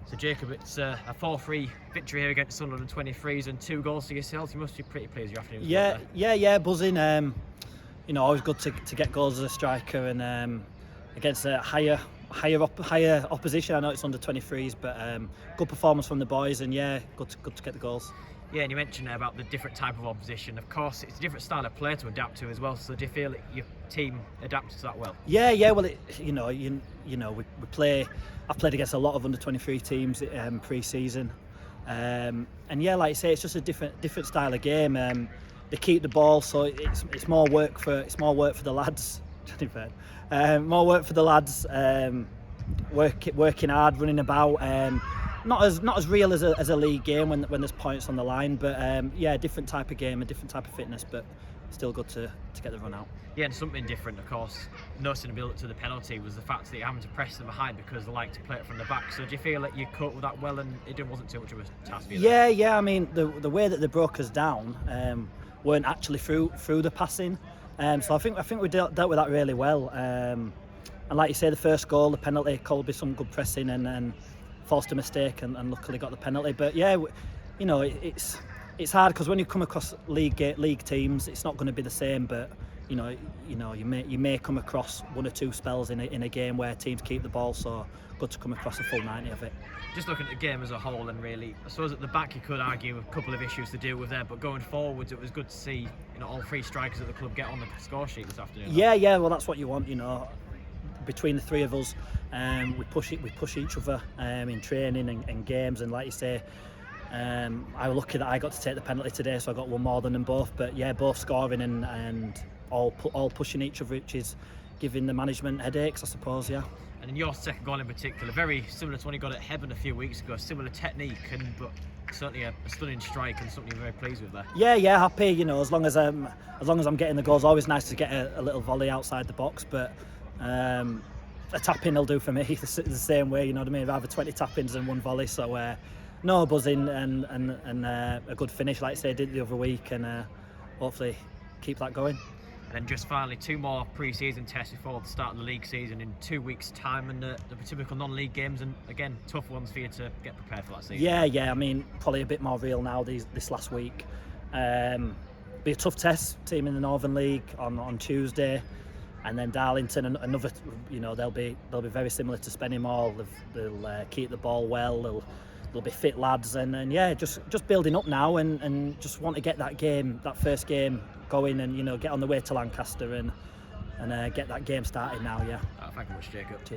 So Jacob, it's a 4-3 victory here against Sunderland 23's and 2 goals to yourselves. You must be pretty pleased with your afternoon. Yeah, buzzing. Always good to get goals as a striker and against a higher opposition. I know it's under 23's, but good performance from the boys, and yeah, good to get the goals. Yeah, and you mentioned about the different type of opposition. Of course, it's a different style of play to adapt to as well. So do you feel that your team adapted to that well? Yeah. Well, we play. I've played against a lot of under 23 teams pre-season, and yeah, like I say, it's just a different style of game. They keep the ball, so it's more work for the lads. More work for the lads. Working hard, running about. Not as real as a league game when there's points on the line, but yeah, different type of game, a different type of fitness, but still good to get the run out. Yeah, and something different, of course, noticing the build up to the penalty was the fact that you're having to press them behind because they like to play it from the back. So do you feel like you coped with that well, and it wasn't too much of a task for you? Yeah. I mean, the way that they broke us down weren't actually through the passing, so I think we dealt with that really well. And like you say, the first goal, the penalty, Colby, some good pressing and forced a mistake and luckily got the penalty. But yeah, it's hard because when you come across league teams, it's not going to be the same. But you may come across 1 or 2 spells in a game where teams keep the ball. So good to come across a full 90 of it. Just looking at the game as a whole, and really, I suppose at the back you could argue a couple of issues to deal with there. But going forwards, it was good to see all 3 strikers at the club get on the score sheet this afternoon. Yeah. Well, that's what you want. Between the 3 of us, we push each other in training and games, and like you say, I was lucky that I got to take the penalty today, so I got one more than them both. But yeah, both scoring and all pushing each other, which is giving the management headaches, I suppose. Yeah. And in your second goal in particular, very similar to when you got at Hebburn a few weeks ago, similar technique, but certainly a stunning strike and something you're very pleased with there. Yeah, happy. As long as I'm getting the goals, always nice to get a little volley outside the box, but. A tap-in will do for me the same way, you know what I mean? Rather 20 tap-ins than 1 volley, so no, buzzing and a good finish like I say did the other week, and hopefully keep that going. And then just finally 2 more pre-season tests before the start of the league season in 2 weeks' time, and the typical non-league games, and again tough ones for you to get prepared for that season. Yeah, I mean probably a bit more real now this last week. Be a tough test, team in the Northern League on Tuesday. And then Darlington, another, they'll be very similar to Spennymoor. They'll keep the ball well. They'll be fit lads, and yeah, just building up now, and just want to get that first game going, and get on the way to Lancaster and get that game started now. Yeah. Thank you much, Jacob. Cheers.